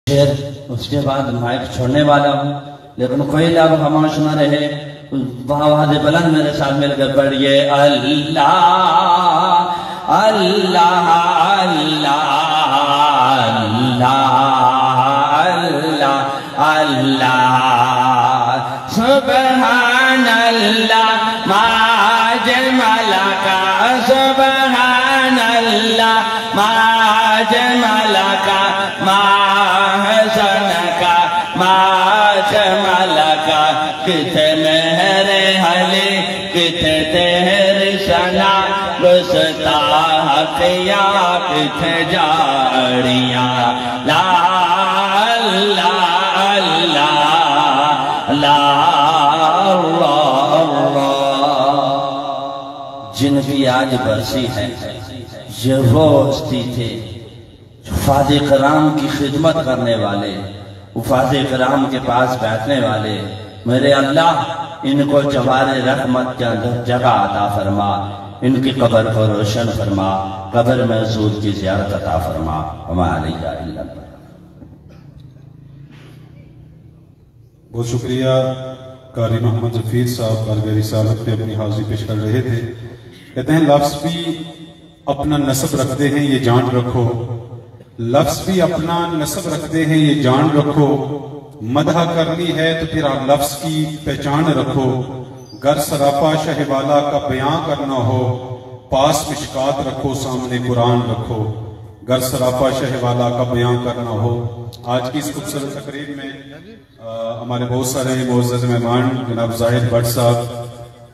शेर उसके बाद माइक छोड़ने वाला हूँ, लेकिन कोई लाभ खामोश न रहे। आवाज बुलंद मेरे साथ मिलकर पढ़िए अल्लाह अल्लाह अल्लाह अल्लाह अल्लाह सुबहान अल्लाह माजमला का सुबहान अल्लाह माजमला का माहसन का माजमला का किथे मेहरे हले किथे तेरे सना गुस्ता हकिया किथे जाड़िया ला अल्लाह अल्लाह अल्लाह। जिनकी आज बरसी है ये वो हस्ती थे वफ़ाद कराम की खिदमत करने वाले, वफ़ाद कराम के पास बैठने वाले। मेरे अल्लाह इनको जवारे रहमत के अंदर जगह अता फरमा, इनकी कब्र को रोशन फरमा, कब्र में हज़ूर की ज़ियारत अता फरमा। बहुत शुक्रिया। कारी मोहम्मद जफीर साहब बारगाह रिसालत पे अपनी हाजिरी पेश कर रहे थे। कहते हैं लफ्ज़ भी अपना नस्ब रखते हैं ये जान रखो, लफ्ज़ भी अपना नस्ब रखते हैं ये जान रखो, मदह करनी है तो फिर आप लफ्ज़ की पहचान रखो। गर सरापा शहवाला का बयां करना हो पास मिशकात रखो सामने कुरान रखो। गर सरापा शहवाला का बयां करना हो। आज की इस खूबसूरत तकरीब में हमारे बहुत सारे मोअज़्ज़ज़ मेहमान जनाब जाहिद भट्ट साहब,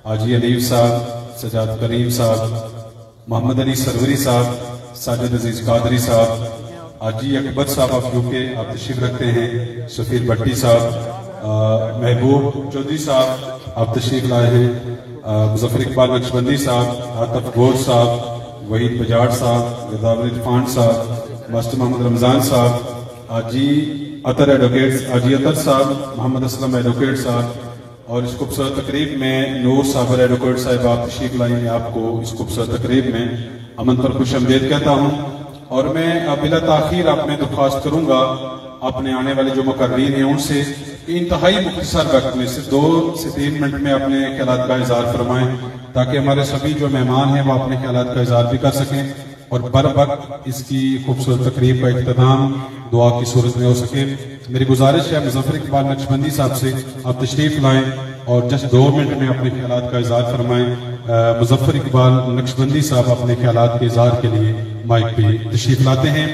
हाजी अलीफ साहब, सजाद करीम साहब, मोहम्मद अली सरवरी साहब, साजिद अजीज कादरी साहब, हाजी अकबर साहब आप यूके आप तशरीफ रखते हैं, सफीर भट्टी साहब, महबूब चौधरी साहब आप तशरीफ लाए हैं, मुजफ्फर इकबाल नक्शबंदी साहब, आतफ गोर साहब, वहीद बजाड़ साहब, गदावल इरफान साहब, मास्टर मोहम्मद रमजान साहब, हाजी अतर एडवोकेट, हाजी अतर साहब, मोहम्मद असलम एडवोकेट साहब, और इस खूबसूरत तकरीब में नूर साबर एडवोकेट साहब आप तशरीफ लाई हैं। आपको इस खूबसूरत तकरीब में अमन पर खुश आमदीद कहता हूँ। और मैं बिला ताखीर आप में दरख्वास्त करूंगा अपने आने वाले जो मुकर्रीन हैं उनसे इंतहाई मुख्तसर वक्त में सिर्फ 2 से 3 मिनट में अपने ख्यालात का इज़हार फरमाएं, ताकि हमारे सभी जो मेहमान हैं वो अपने ख्यालात का इज़हार भी कर सकें और बर वक्त इसकी खूबसूरत तकरीब का इख्तिताम दुआ की सूरत में हो सके। मेरी गुजारिश है मुजफ्फर इकबाल नक्शबंदी साहब से आप तशरीफ लाएं और जस्ट 2 मिनट में अपने ख्यालात का इज़हार फरमाएं। मुजफ्फर इकबाल नक्शबंदी साहब अपने ख्यालात के इज़हार के लिए माइक पे तशरीफ लाते हैं।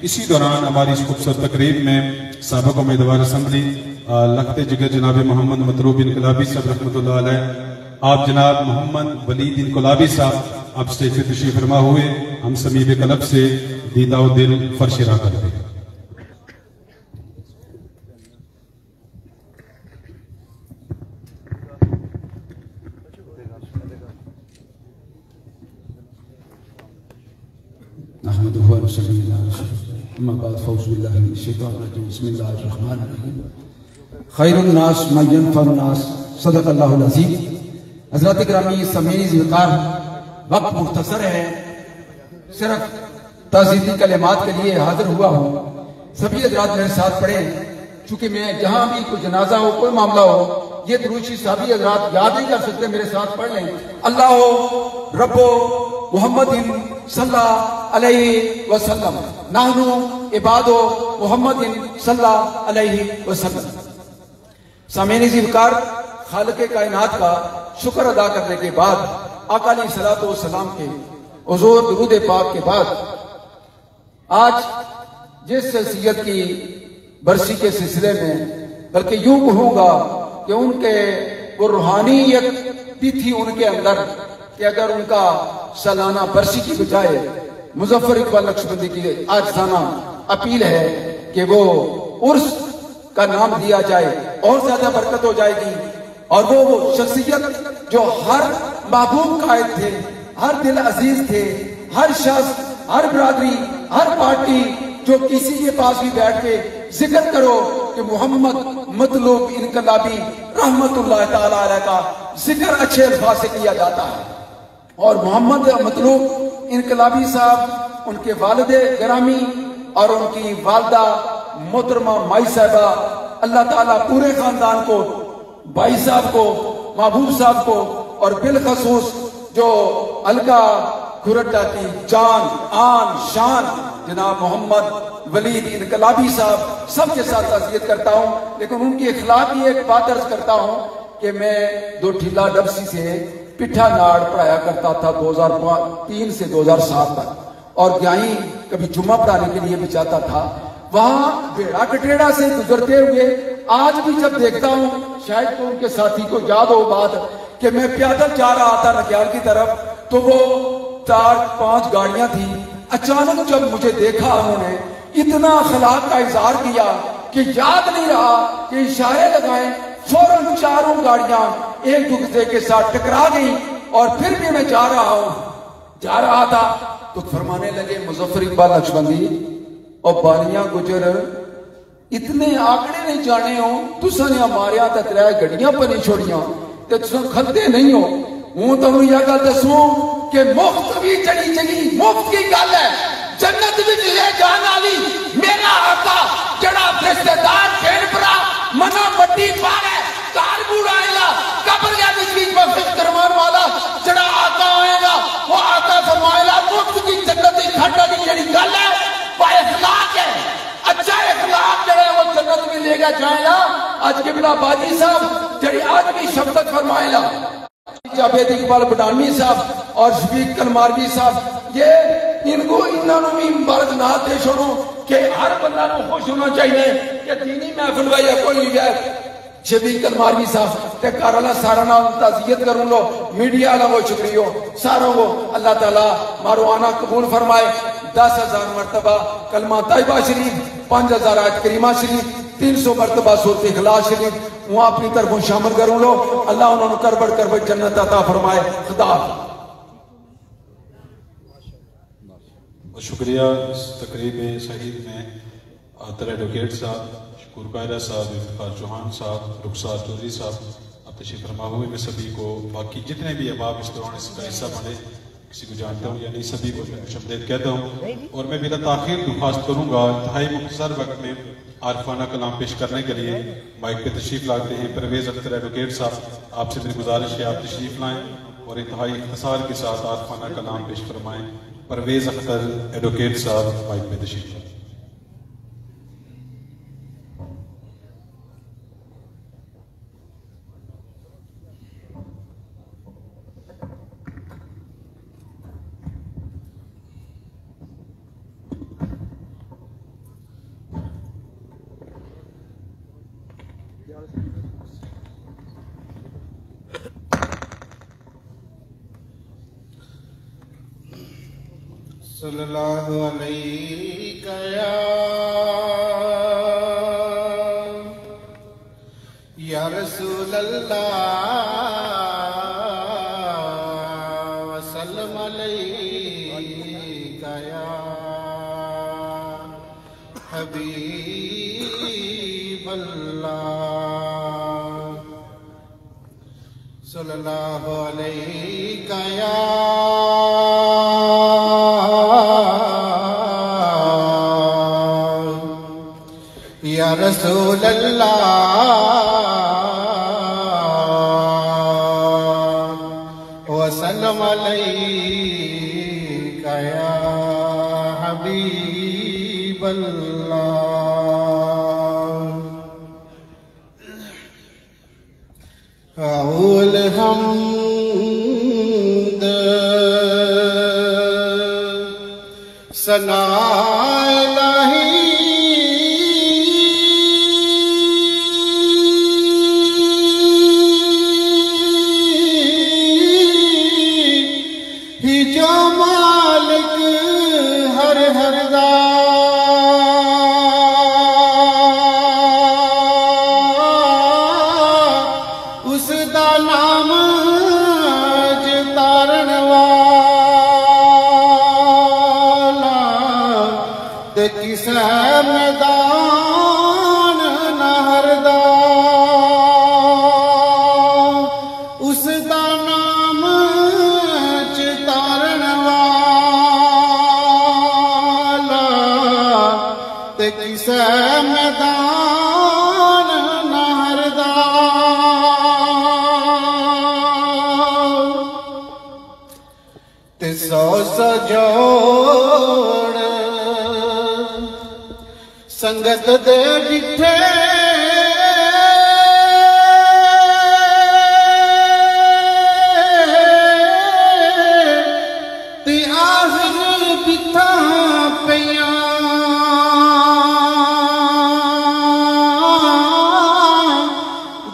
इसी दौरान हमारी इस खूबसूरत तकरीब में साबिक़ उम्मीदवार असम्बली लखते जिगर जनाब मोहम्मद मतलूब इनकलाबी साहब रहमतुल्लाह अलैह, आप जनाब मोहम्मद वलीद इनकलाबी साहब आप स्टेज पे तशरीफ फरमा हुए हम समीब कलब से दीदा दिल फरशिरा करते हैं। खैरुन्नास मन यनफउन्नास सदक़ल्लाहुल अज़ीम। हज़रात गिरामी समीज़ वक़ार, वक्त मुख्तसर है, सिर्फ ताज़ीदी कलिमात के लिए हाजिर हुआ हूँ। सभी हज़रात मेरे साथ पढ़े, चूंकि मैं जहाँ भी कोई जनाजा हो कोई मामला हो ये दुरूशी सभी हज़रात याद नहीं कर सकते, मेरे साथ पढ़ लें। अल्लाह रब्बो मुहम्मदिन सल्लल्लाहु अलैहि वसल्लम नाहनु इबादो मुहम्मदिन सल्लल्लाहु अलैहि वसल्लम। सामईन ज़िक्र खालिक़े कायनात का शुक्र अदा करने के बाद आका अलैहिस्सलातु वस्सलाम के हुज़ूर दुरूद पाक के बाद आज जिस शख्सियत की बरसी के सिलसिले में, बल्कि यूं कहूंगा कि उनके वो रूहानियत भी थी उनके अंदर कि अगर उनका सालाना बरसी की बजाय मुजफ्फर इकबाल नक्शबंदी की आज साना अपील है कि वो उर्स का नाम दिया जाए और ज्यादा बरकत हो जाएगी। और वो शख्सियत जो हर महबूब कायद थे, हर दिल अजीज थे, हर शख्स, हर बिरादरी, हर पार्टी जो किसी के पास भी बैठ के जिक्र करो कि मोहम्मद मतलूब इनकलाबी रहमतुल्लाह ताला अलैह का जिक्र अच्छे अल्फाज से किया जाता है। और मोहम्मद मतलूब इनकलाबी साहब, उनके वालिद गिरामी और उनकी वालदा मोहतरमा माई साहबा, अल्लाह ताला पूरे खानदान को, भाई साहब को, महबूब साहब को और बिलखसूस जो अलका खुरड्डा की जान आन शान जनाब मोहम्मद वलीद इनकलाबी साहब, सबके साथ ताज़ियत करता हूँ। लेकिन उनके खिलाफ ही एक बात अर्ज करता हूँ कि मैं दो ठिल्ला डबसी से पिठा नाड़ पढ़ाया करता था 2003 से 2007 तक, और यहीं कभी जुम्मा पढ़ाने के लिए भी जाता था। वहां बेड़ा कटेड़ा से गुजरते हुए आज भी जब देखता हूँ, शायद तो उनके साथी को याद हो बात कि मैं पैदल जा रहा था नग्याल की तरफ, तो वो 4-5 गाड़ियां थी। अचानक जब मुझे देखा उन्होंने इतना अखलाक का इजहार किया कि याद नहीं रहा कि इशारे लगाए, फौरन चारों गाड़ियां एक दूसरे के साथ टकरा गई। और फिर भी मैं जा रहा था तो फरमाने लगे, मुजफ्फर इकबाल नक्शबंदी और बालियां गुजर इतने आंकड़े नहीं जाने हो, तुसा ने हमारे तो 3 गड्डियां पर नहीं छोड़ियां ते तुसा खलते नहीं हो। हूं तुहानू यह गल दसूं कि मुफ्त भी चढ़ी चली मुफ्त की गल है, जन्नत भी ले जाने वाली मेरा आका जड़ा रिश्तेदार भेड़ भरा मना मट्टी पावे कार बुड़ाएगा कब्र के बीच बख्शिश करवाने वाला जड़ा आका आएगा, वो आका फरमाएगा मुफ्त की जन्नत की खड्डा की जड़ी गल है वो इखलाक है। अच्छा इखलाक जड़ा वो जन्नत में लेगा जाएगा। आज के बिला बाजी साहब जड़ी आज भी शब्द फरमाएगा, जावेद इकबाल बडानवी साहब और शफीक कलमारवी साहब, ये इनको इन्होंने भी मुबारक ना दे छोड़ो कि हर बंदा को खुश होना चाहिए कि दीनी महफिल भाई कोई भी है। शफीक कलमारवी साहब ते घर वाला सारा नाम ताज़ियत करूं लो, मीडिया वाला वो शुक्रियो सारों को अल्लाह ताला मारो आना कबूल फरमाए। 10,000 मरतबा कलमा तैयबा शरीफ, 5,000 आयत करीमा शरीफ, 300 मरतबा सूरत इखलास शरीफ वहां अपनी तरफों शामिल करूं लो। अल्लाह उन्होंने करबड़ जन्नत अता फरमाए। खुदा शुक्रिया। इस तकरीब शहीद में आतर एडवोकेट साहब, शकूर कायरा साहब, इफ्तिखार चौहान साहब, रुखसार चौधरी साहब अब तशरीफ फरमा हुए। मैं सभी को बाकी जितने भी अहबाब इस दौरान इसका हिस्सा बने, किसी को जानता हूँ या नहीं, सभी को खुशआमदीद कहता हूँ। और मैं बिला ताखीर दरख्वास्त करूँगा इंतहाई मुख्तसर वक्त में आरफाना कलाम पेश करने के लिए माइक पे तशरीफ लाते हैं परवेज अख्तर एडवोकेट साहब। आपसे मेरी गुजारिश है आप तशरीफ लाएं और इंतहाई इख्तिसार के साथ आरफाना कलाम पेश फरमाएं। परवेज अख्तर एडवोकेट साहब माइक पे तशरीफ लाएं। सल्लल्लाहु अलैहि या रसूल अल्लाह वसल्लम अलैका या हबीब अल्लाह सल्लल्लाहु अलैका या रसूल अल्लाह वसल्लम अलैका या हबीब अल्लाह। औल हम्द सना सजोड़ संगत दे डिठे ते आखिर बिथा पिया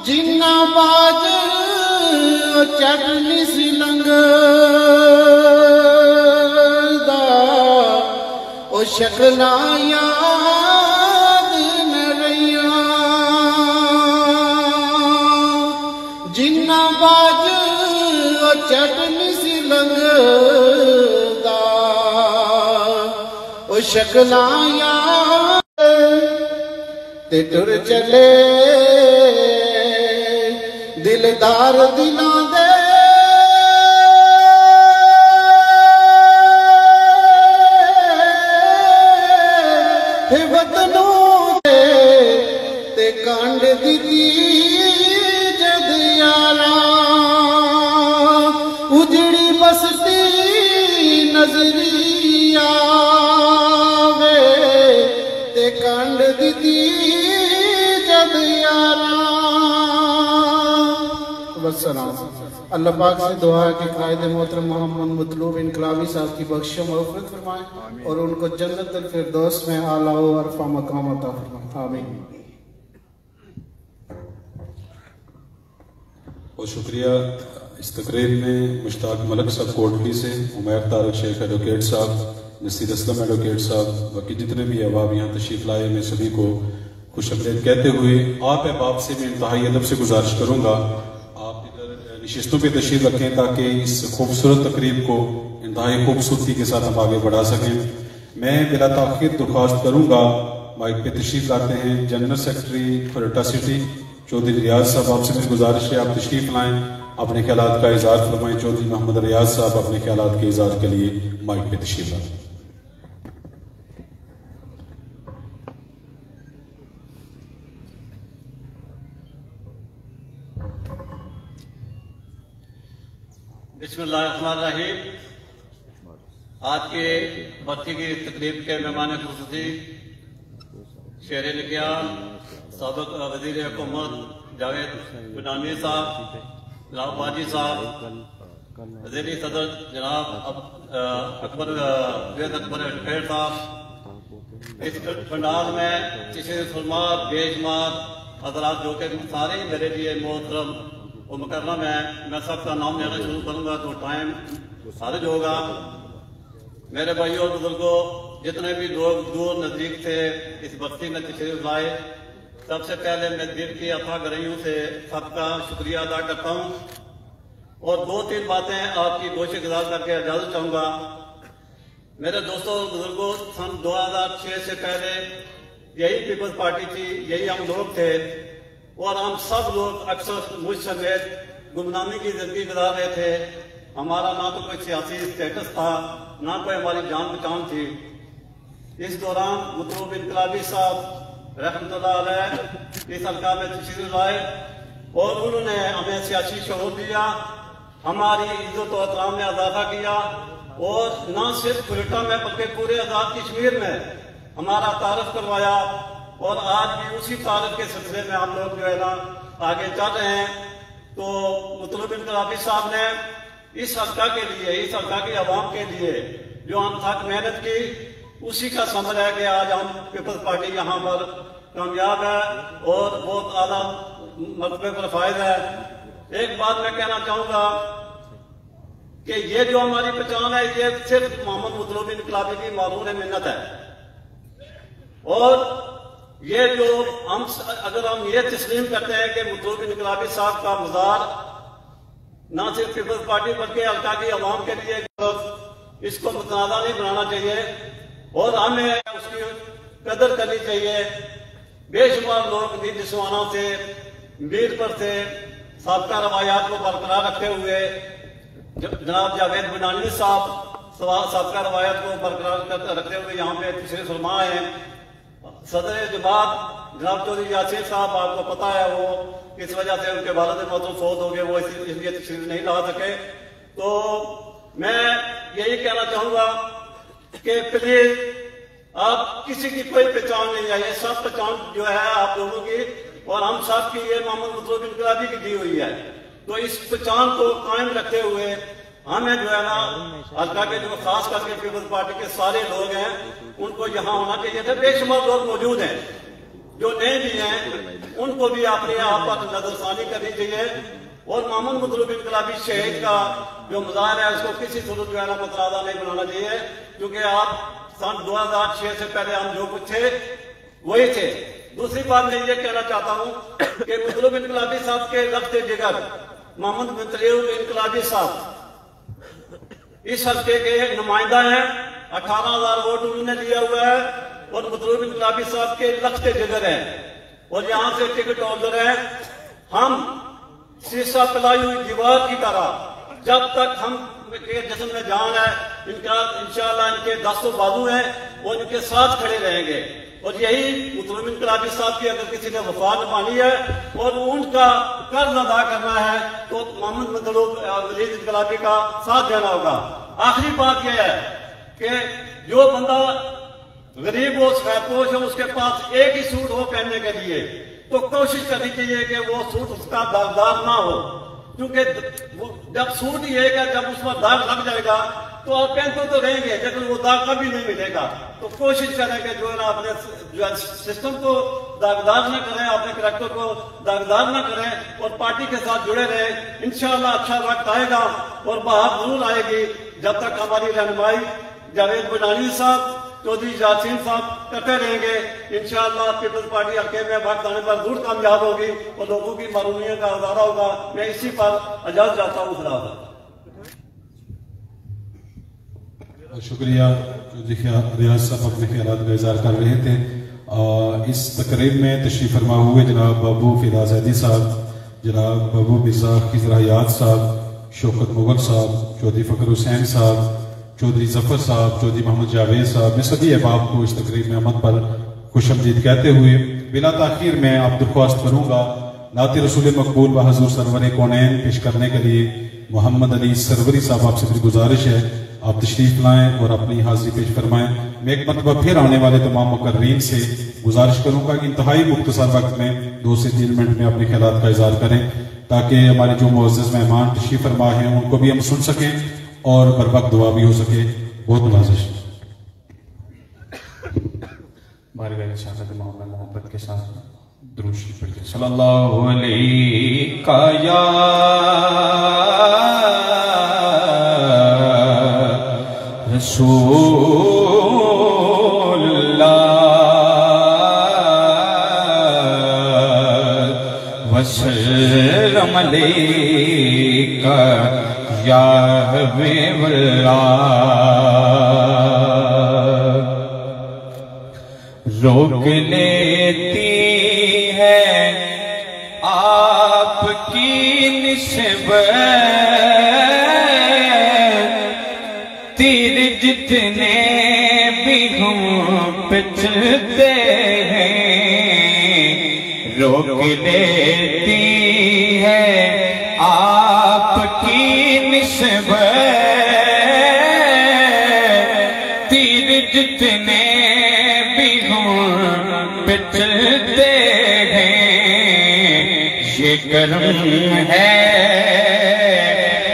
जिन्ना बाज चटनी सी लंघदा ओ शक्ला याद न रहिया जिन्ना बाज ओ चटनी सी लंघदा ओ शक्ला याद ते टुर चले दिलदार दिलां दे वतनों ते कांड दी जद यारा उजड़ी बसती नजरी आवे ते कांड दी जद यारा। वस्सलाम। अल्लाह पाक से दुआ है कि कायद मोहतरम मोहम्मद मतलूब इनकलाबी साहब की बख्शो मग़फ़िरत फरमाए और उनको जन्नत अल फिरदौस में आला व अरफा मकाम अता फरमाए। आमीन। बहुत शुक्रिया। इस तकरीर में मुश्ताक मलक साहब कोटली से, उमैर तारक शेख एडवोकेट साहब, नसीर असलम एडवोकेट साहब, बाकी जितने भी अहबाब यहाँ तशरीफ लाए, मैं सभी को खुशखबरीत कहते हुए आप अहबाब से मैं इंतहाई अदब से गुजारिश करूँगा आप इधर नशिस्तों पर तशरीफ रखें ताकि इस खूबसूरत तकरीब को इंतहाई खूबसूरती के साथ हम आगे बढ़ा सकें। मैं बिला ताख़ीर दरख्वास्त करूँगा माइक पे तशरीफ लाते हैं जनरल सेक्रेटरी खरटा सिटी चौधरी रियाज साहब, आपसे मेरी गुजारिश है आप तशरीफ लाएं, अपने ख्यालात का इज़हार फरमाएं। चौधरी मोहम्मद रियाज साहब अपने ख्यालात के इज़हार के लिए माइक पे तशरीफ लाएं। बिस्मिल्लाहिर्रहमानिर्रहीम। आज के बच्चे की तकरीब के मेहमान खुसूसी शेर निकिया साबिक वज़ीर हुकूमत जावेद बुनानी साहब, जनाब बाजी साहब, वज़ीर सदर जनाब अकबर खेड़ साहब, इस पंडाल में चिशे सुरमा बेशुमार हजरात जो कि सारे मेरे लिए मोहतरम वो मुकर्रम है। मैं सबका नाम लेना शुरू करूंगा तो टाइम खारिज होगा। मेरे भाइयों और बुजुर्गों, जितने भी लोग दूर नजदीक से इस बस्ती में तशरीफ लाए, सबसे पहले मैं दिल की अथाह गहराइयों से सबका शुक्रिया अदा करता हूँ और दो तीन बातें आपकी गोशी गुजार करके इजाजत चाहूंगा। मेरे दोस्तों और बुजुर्गों, सन 2006 से पहले यही पीपल्स पार्टी थी, यही हम लोग थे और हम सब लोग अक्सर मुझ समेत गुमनामी की जिंदगी गुजार रहे थे। हमारा ना तो कोई सियासी स्टेटस था, ना कोई हमारी जान पहचान थी। इस दौरान मतलूब इनकलाबी साहब रहमतुल्लाह अलैह इस हल्का में तशरीफ लाए और उन्होंने हमें सियासी शऊर दिया, हमारी इज्जत और एहतराम में इजाफा किया और न सिर्फ कुल्टा में बल्कि पूरे आजाद कश्मीर में हमारा तारुफ करवाया और आज भी उसी तारुफ के सिलसिले में हम लोग जो है ना आगे चल रहे हैं। तो मतलूब इनकलाबी साहब ने इस हल्का के लिए, इस हल्का की आवाम के लिए जो हम थक मेहनत की, उसी का समझ है कि आज हम पीपल्स पार्टी यहाँ पर कामयाब है और बहुत आला मरतबे पर फायद है। एक बात मैं कहना चाहूंगा कि ये जो हमारी पहचान है ये सिर्फ मोहम्मद मतलूब इनकलाबी की मारूर मिन्नत है और ये जो हम अगर हम ये तस्लीम करते हैं कि मतलूब इनकलाबी साहब का मज़ार ना सिर्फ पीपल्स पार्टी बल्कि हल्का की आवाम के लिए, इसको मुतनाज़ा नहीं बनाना चाहिए और हमें उसकी कदर करनी चाहिए। बेशुमार लोग निस्वाना से मीरपुर से साबका रवायात को बरकरार रखते हुए जनाब जावेद बुनानी साहब साबका रवायत को बरकरार रखते हुए यहाँ पे तशरीफ फरमा है। सदर जमात जनाब चौधरी यासिर साहब, आपको पता है वो इस वजह से उनके वालिद मोहतरम फौत हो गए, वो इसलिए तशरीफ नहीं ला सके। तो मैं यही कहना चाहूंगा कि प्लीज आप किसी की कोई पहचान नहीं है, ये सब पहचान जो है आप लोगों की और हम सब की ये मोहम्मद मतलूब इनकलाबी की दी हुई है। तो इस पहचान को कायम रखते हुए हमें जो है ना हल्का के जो खास करके पीपल्स पार्टी के सारे लोग हैं उनको यहाँ होना चाहिए था। बेशुमार लोग मौजूद हैं जो नए भी हैं, उनको भी अपने आप पर नजरसानी करनी चाहिए और मोहम्मद मतलूब इनकलाबी शहीद का जो मज़ार है उसको किसी सूरत जो है ना मतरादा नहीं बनाना चाहिए, क्योंकि आप सन 2006 से पहले हम जो कुछ थे वही थे। दूसरी बात मैं ये कहना चाहता हूँ कि मतलूब इनकलाबी साहब के रफ्ते जिगर मोहम्मद मतलूब इनकलाबी साहब इस हल्के के नुमाइंदा हैं, 18,000 वोट उन्होंने लिया हुआ है और मतलूब इनकलाबी साहब के लख्ते जिगर हैं और यहाँ से टिकट होल्डर है। हम शीशा पिलाई हुई दीवार की तरह जब तक हम के जिस्म में जान है इनका इंशाअल्लाह इनके दस्तों बाजू हैं वो इनके साथ खड़े रहेंगे और यही मतलूब इनकलाबी साहब की अगर किसी ने वफा निभानी है और उनका कर्ज अदा करना है तो मोहम्मद मतलूब इनकलाबी का साथ देना होगा। आखिरी बात यह है कि जो बंदा गरीब हो सफेदपोश हो उसके पास एक ही सूट हो पहनने के लिए तो कोशिश करनी चाहिए कि वो सूट उसका दागदार ना हो, क्योंकि जब सूट ही एक है जब उस पर दाग लग जाएगा तो आप पहनते तो रहेंगे लेकिन वो दाग कभी नहीं मिलेगा। तो कोशिश करें कि जो है ना अपने जो सिस्टम को दागदार न करें, अपने करैक्टर को दागदार न करें और पार्टी के साथ जुड़े रहें। इंशाअल्लाह अच्छा वक्त आएगा और बाहर जरूर आएगी जब तक हमारी रहनुमाई जावेद बडानी साहब चौधरी यासीन साहब करते रहेंगे। इंशाअल्लाह पीपल्स पार्टी हल्के में वक्त आने पर जरूर कामयाब होगी और लोगों की मरूनियत का गुजारा होगा। मैं इसी पर इजाजत चाहता हूँ। शुक्रिया। रियाज साहब अपने ख्यालात का इजहार कर रहे थे। इस तकरीब में तशरीफ फरमा हुए जनाब बाबू फिराज हैदी साहब, जनाब बाबू मिर्जा खिजर हयात साहब, शौकत मुगल साहब, चौधरी फकर हुसैन साहब, चौधरी जफर साहब, चौधरी मोहम्मद जावेद साहब, मैं सभी अहबाब को इस तकरीब में अमद पर खुशमदीद कहते हुए बिला ताखीर में आप दरख्वास्त करूंगा नाते रसूल मकबूल व हजूर सरवर कौनैन पेश करने के लिए मोहम्मद अली सरवरी साहब आपसे मेरी गुजारिश है आप तशरीफ लाएं और अपनी हाजिरी पेश फरमाएं। मैं एक मरतबा फिर आने वाले तमाम मुकर्रीन से गुजारिश करूंगा कि इंतहाई मुख्तसर वक्त में 2 से 3 मिनट में अपने ख्यालात का इजहार करें ताकि हमारे जो मुअज़्ज़ज़ मेहमान तशरीफ फरमा हैं उनको भी हम सुन सकें और बर वक्त दुआ भी हो सके। बहुत नवाजिश। मोहब्बत के साथ दुरूद शरीफ पढ़िए। सल्लल्लाहु अलैहि या रसूलल्लाह वसल्लम अलैका या हबीबल्लाह। रोक लेती है आपकी निस्बत तीर जितने भी हम पे चलते हैं। रोक लेती है आपकी निस्बत तीर जितने भी हम पे चलते हैं। ये करम है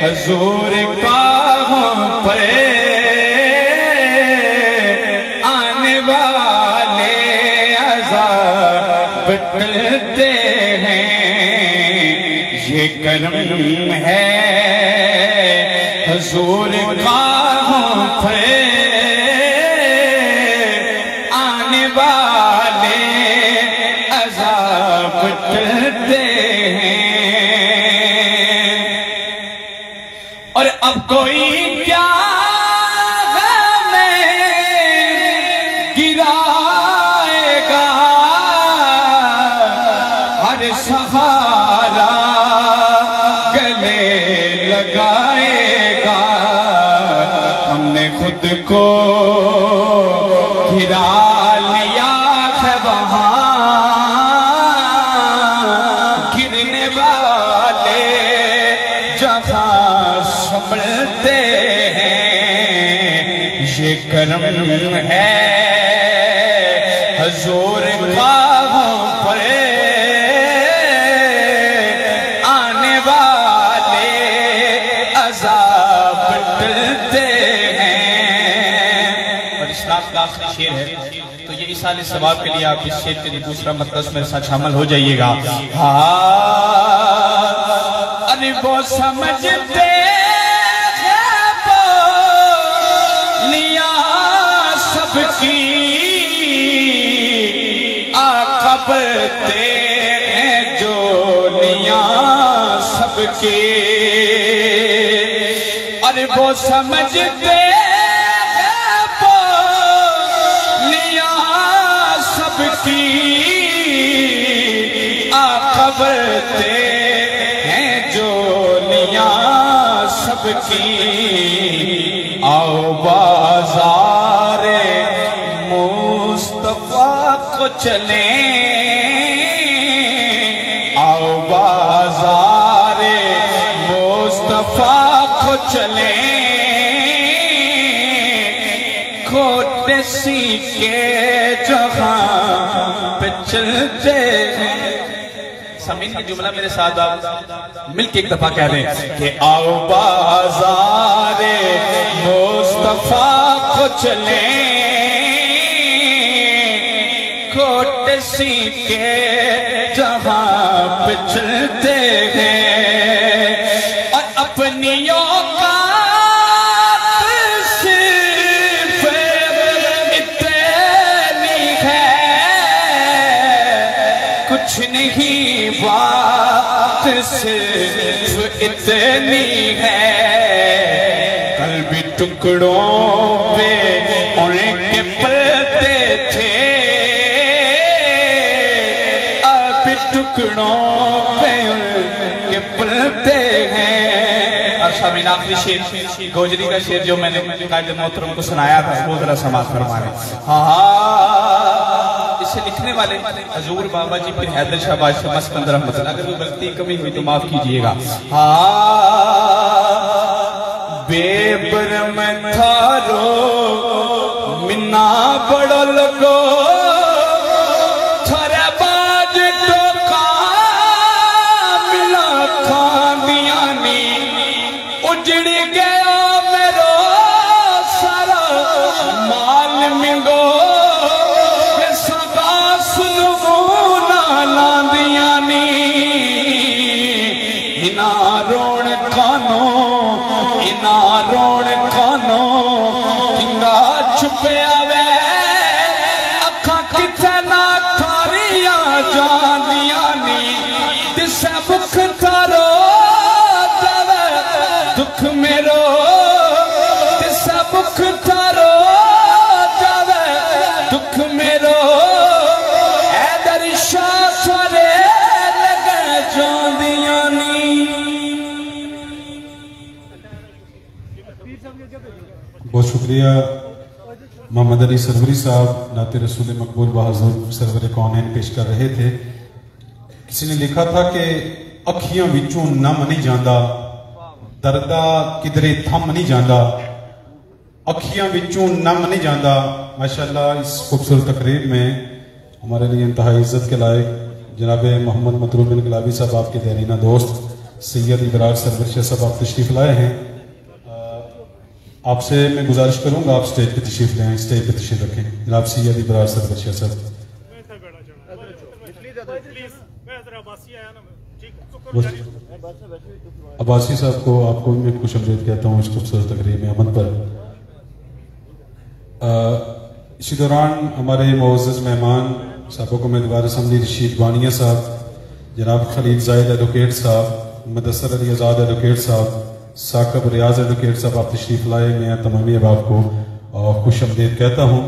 हुजूर का हम पर आने वाले अज़ाब टलते हैं। ये करम है हुजूर का हम पर आने वाले अज़ाब टलते हैं। और अब कोई क्या हमें गिराएगा, हर सहारा गले लगाएगा। हमने खुद को गिरा लिया है वहाँ गिरने वाले जहाँ संभलते हैं। करम है हुजूर बाहों पर आने वाले अज़ाब टलते हैं। और इस्लाम का आखिरी शेर है, तो ये इसाले सवाब के लिए आप इस शेर के लिए दूसरा मतलब मेरे साथ शामिल हो जाइएगा। हाँ अरे वो समझते सबकी आकबते हैं जो लिया सबके, अरे वो समझते हैं वो लिया सबकी आकबते हैं जो लिया सबकी। आओ बाज़ारे मुस्तफा को चले, आओ बाज़ारे मुस्तफा को चले, खोटे सीखे जहां पे चलते हैं। समीन का जुमला मेरे साथ आप मिलके एक दफा कह दें कि आओ बाज़ारे मुस्तफा को चले, कोट सीखे जहां पे चलते हैं। और अपनी औकात सिर्फ इतनी है, कुछ नहीं बात सिर्फ इतनी है। कल भी टुकड़ों पे उनके पलते थे, अब टुकड़ों पे उनके पलते हैं। और शामिल आखिरी शेर गोजरी का शेर जो मैंने कायदे मोहतरम को सुनाया था वो जरा समाज फरमाने। हाँ इसे लिखने वाले हजूर बाबा जी बिन हैदर शाह बादशाह मस्कंद रहमतुल्लाह, अगर कोई गलती कमी हुई तो माफ कीजिएगा। हाँ बेबरम थारो मिन्ना बड़ो लगो, थोड़े बाज टोका मिला खांदियानी, उजड़ गया मेरो सारा माल मिंगो, रोण खानो किंगा छुपे आवे अखा किथे ना थारिया जानिया नी, दिसे भुख थारो जावे दुख मेरो, दिसे भुख थारो जावे दुख मेरो। हैदर शाह सारे लगे जांदिया नी। बहुत शुक्रिया मोहम्मद अली सरवरी साहब नाते रसूल मकबूल बहाज़ुर सरवर कौनैन पेश कर रहे थे। किसी ने लिखा था कि अखियां विचों नम नहीं जाता, दर्दा किधरे थम नहीं जाता, अखियां विचों नम नहीं जाता। माशाअल्लाह इस खूबसूरत तकरीर में हमारे लिए इंतहाई इज्जत के लायक जनाब मोहम्मद मतलूब बिन गुलाबी साहब आपके देरीना दोस्त सैयद इबरार सरवर शाह साहब आप तशरीफ लाए हैं। आपसे मैं गुजारिश करूंगा आप स्टेज पे तशरीफ ले आए, स्टेज पे तशरीफ रखें। जनाब सैयद इबरार सरवर शाह साहब। अब्बासी साहब को आपको मैं खुश आमदीद कहता हूँ इस खूबसूरत तकरीर में अमन पर। इसी दौरान हमारे मुअज़्ज़ज़ मेहमान साहबों को मेदवार असम्बली रशीद बानिया साहब, जनाब खलील जाहिद एडवोकेट साहब, मुदस्सर अली आज़ाद एडवोकेट साहब, साकब रियाज एडवोकेट साहब आप तशरीफ लाए। मैं तमामी अहबाब को खुश आमदीद कहता हूँ।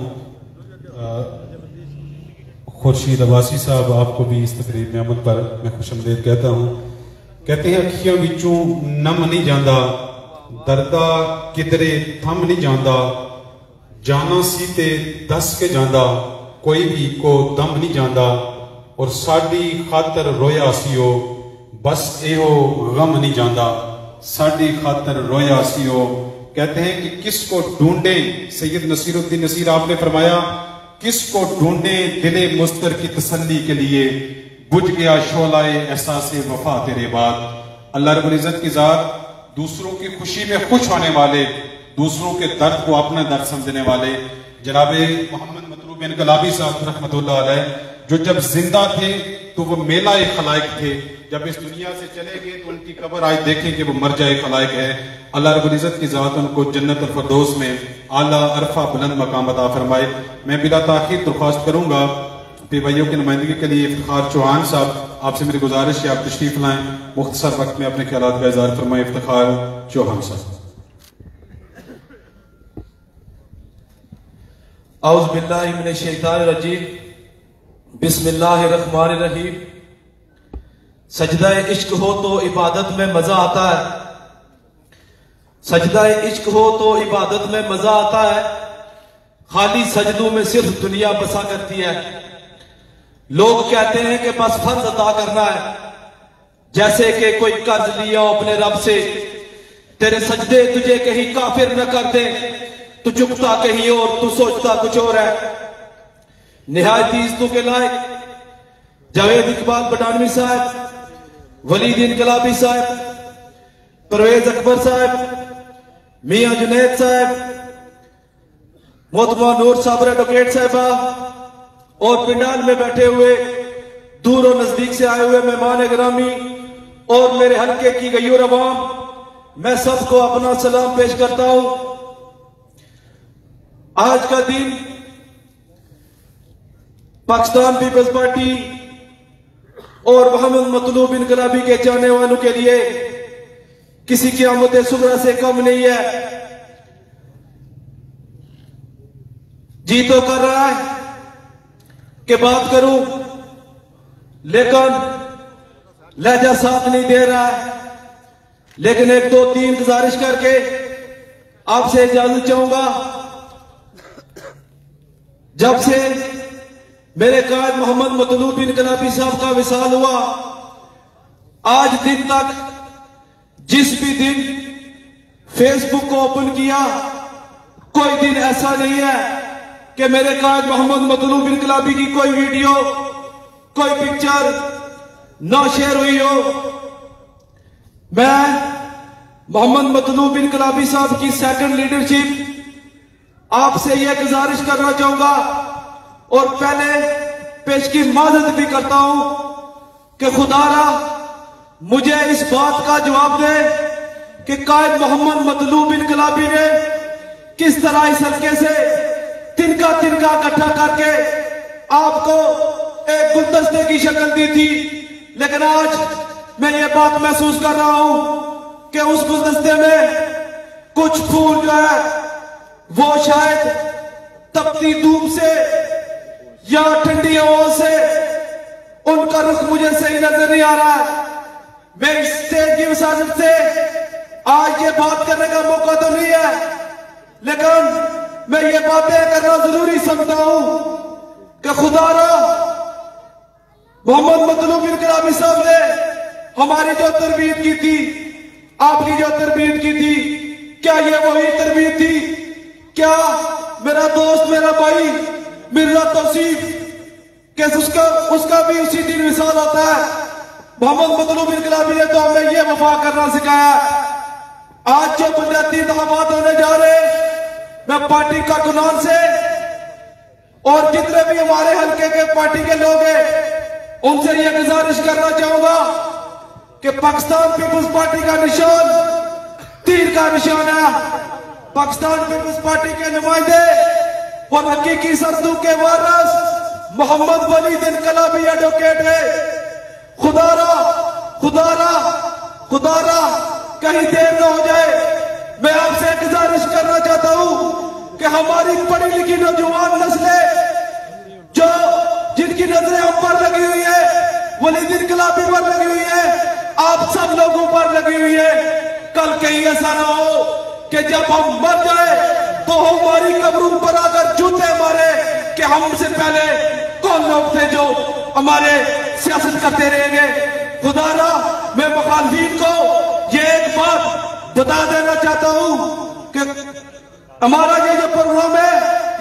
खुर्शीद अब्बासी साहब आपको भी इस तकरीब में अमन पर मैं खुश आमदीद कहता हूँ। कहते हैं अखियों विचों नम नहीं जाता, दर्दा किधरे थम नहीं जाता, जाना सी ते दस के जाता, कोई भी को दम नहीं जाता, और साडी खातर रोया सीओ बस एहो गम नहीं जाता, साडी खातर रोया सीओ कहते हैं कि किसको ढूंढें, सैयद नसीरुद्दीन नसीर आपने फरमाया, किसको ढूंढें दिले मुस्तर की तसल्ली के लिए, बुझ गया शोलाए एहसासे वफा तेरे बाद। अल्लाह रब्बुल इज्जत की जात दूसरों की खुशी में खुश होने वाले, दूसरों के दर्द को अपना दर्द समझने वाले जनाबे मोहम्मद मतलूब इनकलाबी साहब रहमतुल्लाह अलैह, जो जब जिंदा थे तो वो मेला खलाइक थे, जब इस दुनिया से चले गए तो उनकी कब्र आज देखें कि वो मर जाए खलाइक है। अल्लाह रब्बुल इज्जत की जात उनको जन्नत और फरदौस में आला अरफा बुलंद मकाम अता फरमाए। मैं बिला ताखीर दरख्वास्त करूंगा अपने भाइयों की नुमाइंदगी के लिए इफ्तिखार चौहान साहब, आपसे मेरी गुजारिश है आप तशरीफ लाएं, मुख्तसर वक्त में अपने ख्यालात का इज़हार फरमाएं। इफ्तिखार चौहान साहब। औज़ु बिल्लाहि मिनश शैतानिर रजीम, बिस्मिल्लाहिर रहमानिर रहीम। सजदा इश्क हो तो इबादत में मजा आता है, सजदा इश्क हो तो इबादत में मजा आता है, खाली सजदों में सिर्फ दुनिया बसा करती है। लोग कहते हैं कि बस फर्ज अदा करना है, जैसे कि कोई कर्ज लिया अपने रब से, तेरे सजदे तुझे कहीं काफिर न कर दे, तू झुकता कहीं और तू सोचता कुछ और है। निहायत इज्जतों के लायक जावेद इकबाल बटानवी साहब, वलीद इनकलाबी साहब, परवेज अकबर साहब, मियां जुनैद साहब, मोहतरमा नूर साबर एडवोकेट साहबा और पिंडाल में बैठे हुए दूर और नजदीक से आए हुए मेहमान गिरामी और मेरे हल्के की गयूर अवाम, मैं सबको अपना सलाम पेश करता हूं। आज का दिन पाकिस्तान पीपल्स पार्टी और मोहम्मद मतलूब इनकलाबी के चाहने वालों के लिए किसी क़यामत सुगरा से कम नहीं है। जी तो कर रहा है कि बात करूं, लेकिन लहजा साथ नहीं दे रहा है। लेकिन एक दो तीन गुजारिश करके आपसे इजाजत चाहूंगा। जब से मेरे कायद मोहम्मद मतलूब इनकलाबी साहब का विसाल हुआ, आज दिन तक जिस भी दिन फेसबुक को ओपन किया, कोई दिन ऐसा नहीं है कि मेरे कायद मोहम्मद मतलूब इनकलाबी की कोई वीडियो, कोई पिक्चर ना शेयर हुई हो। मैं मोहम्मद मतलूब इनकलाबी साहब की सेकंड लीडरशिप आपसे यह गुजारिश करना चाहूंगा और पहले पेश की माजरत भी करता हूं कि खुदारा मुझे इस बात का जवाब दे कि कायद मोहम्मद मतलूब इनकलाबी ने किस तरह इस हल्के से तिनका तिनका इकट्ठा करके आपको एक गुलदस्ते की शक्ल दी थी। लेकिन आज मैं ये बात महसूस कर रहा हूं कि उस गुलदस्ते में कुछ फूल जो है वो शायद तपती धूप से या ठंडी हवाओं से उनका रुख मुझे सही नजर नहीं आ रहा है। मैं इस स्टेज की वसाजत से आज ये बात करने का मौका तो नहीं है, लेकिन मैं ये बातें करना जरूरी समझता हूं कि खुदारा मोहम्मद मतलूब इनकलाबी साहब ने हमारी जो तरबियत की थी, आपकी जो तरबियत की थी, क्या ये वही तरबियत थी? क्या मेरा दोस्त, मेरा भाई मिर्जा तौसीफ के उसका भी उसी दिन विसाल होता है? मोहम्मद मतलूब इनकलाबी ने तो हमें यह वफा करना सिखाया। आज जो बुनियादी इंतखाबात होने जा रहे, मैं पार्टी कारकुनान से और जितने भी हमारे हल्के के पार्टी के लोग हैं उनसे यह गुजारिश करना चाहूंगा कि पाकिस्तान पीपल्स पार्टी का निशान तीर का निशान है। पाकिस्तान पीपल्स पार्टी के नुमाइंदे और हकीकी सरदू के वारिस मोहम्मद वलीद इनकलाबी एडवोकेट है। खुदारा खुदारा खुदारा कहीं देर न हो जाए, मैं आपसे गुजारिश करना चाहता हूं कि हमारी पढ़ी लिखी नौजवान नस्लें जो जिनकी नजरें हम पर लगी हुई है, वलीद इनकलाबी पर लगी हुई है, आप सब लोगों पर लगी हुई है, कल कहीं ऐसा ना हो कि जब हम मर जाए तो हमारी कब्रों पर आकर जूते मारे कि हमसे पहले कौन लोग थे जो हमारे सियासत करते रहेंगे। खुदारा मैं मुखालिफिन को ये एक बात बता देना चाहता हूं कि हमारा ये जो प्रोग्राम है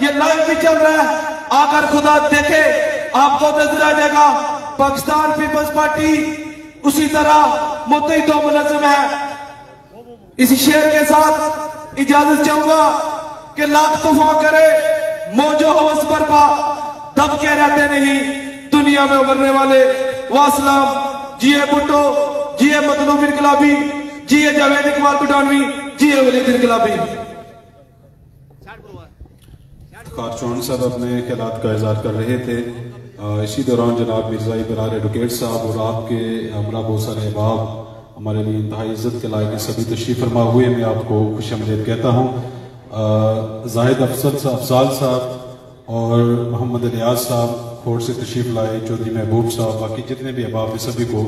ये लाइव भी चल रहा है। अगर खुदा देखे आपको नजर आ जाएगा पाकिस्तान पीपल्स पार्टी उसी तरह मुत्तहिद व मुनज़्ज़म है। इसी शेर के साथ इजाजत चाहूंगा कि लाख तूफान करे मौजो हवस बरपा दब के रहते नहीं दुनिया में उभरने वाले। वासलाम। जिए भुट्टो, जिए मतलूब इनकलाबी, जिए जावेद इकबाल भुटानवी, जिए वलीद इनकलाबी। कारचौन साहब अपने ख्यालात का इज़हार कर रहे थे। इसी दौरान जनाब मिर्ज़ा इब्रार एडवोकेट साहब और आपके हमरा बहुत सारे अहबाब हमारे लिए इंतहाई इज्जत के लायक सभी तशरीफ फरमा हुए। मैं आपको खुशामदीद कहता हूँ। जाहिद अफसाल साहब और मोहम्मद इलियास साहब कोर्ट से तशरीफ लाए, चौधरी महबूब साहब, बाकी जितने भी अहबाब हैं सभी को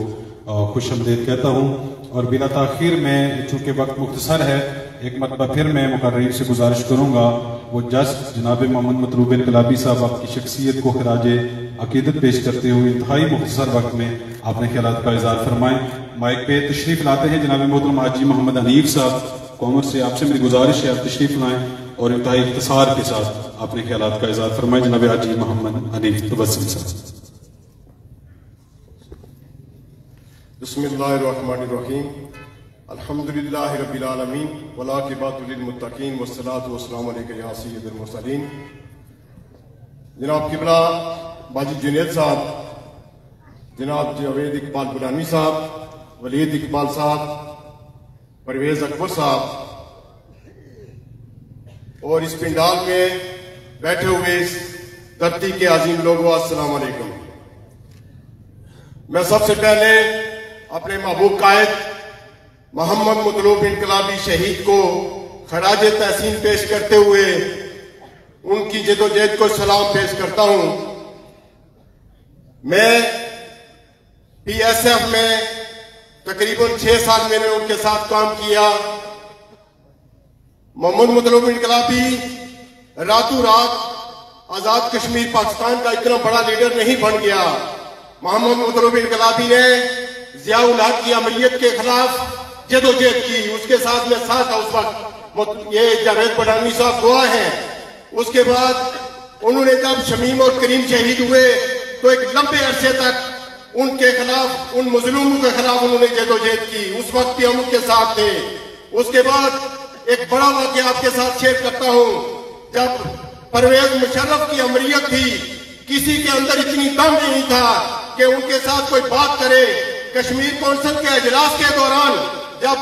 खुशामदीद कहता हूँ। और बिना ताखीर में चूँकि वक्त मुख्तसर है एक मरतबा फिर मैं मुकर्रीर से गुजारिश करूँगा वो जस्ट जनाब मोहम्मद मतलूब इनकलाबी साहब आपकी शख्सियत को खराज अकीदत पेश करते हुए इंतहाई मुख्तसर वक्त में अपने ख्यालात का इज़हार फरमाएं। माइक पे तशरीफ लाते हैं जनाब मोहतरम हाजी मोहम्मद हनीफ साहब। कॉमर से आपसे मेरी गुजारिश है आप तशरीफ लाएं और इंतहाई इख्तिसार के साथ अपने ख्यालात का इज़हार फरमाएं। जनाब हाजी मोहम्मद हनीफ तबस्सुम साहब। बिस्मिल्लाहिर्रहमानिर्रहीम। अल्हम्दुलिल्लाहि रब्बिल आलमीन वलाकिबातु लिल मुत्तकीन वस्सलातु वस्सलामु अलैका या सय्यिदल मुरसलीन। जनाब किबला बाजी जुनैद साहब, जनाब जावेद इकबाल बुलानी साहब, वलीद इकबाल साहब, परवेज अकबर साहब और इस पिंडाल में बैठे हुए इस धरती के अजीम लोगों, अस्सलाम वालेकुम। मैं सबसे पहले अपने महबूब कायद मोहम्मद मतलूब इनकलाबी शहीद को खराज तहसीन पेश करते हुए उनकी जदोजहद को सलाम पेश करता हूं। मैं PSF में तकरीबन 6 साल मैंने उनके साथ काम किया। मोहम्मद मतलूब इनकलाबी रातों रात आजाद कश्मीर पाकिस्तान का इतना बड़ा लीडर नहीं बन गया। मोहम्मद मतलूब इनकलाबी ने ज़िया-उल हक की अमरीयत के खिलाफ जदोजहद की, उसके साथ में साथ उस वक्त ये जावेद बडानी साहब गवाह हैं। उसके बाद उन्होंने जब शमीम और करीम शहीद हुए तो एक लंबे अरसे तक उनके खिलाफ, उन मजलूमों के खिलाफ उन्होंने जदोजहद की। उस वक्त भी हम उनके साथ थे। उसके बाद एक बड़ा वाक़या आपके साथ शेयर करता हूं। जब परवेज मुशर्रफ की अमरीयत थी, किसी के अंदर इतनी दम नहीं था कि उनके साथ कोई बात करे। कश्मीर कौंसिल के इजलास के दौरान जब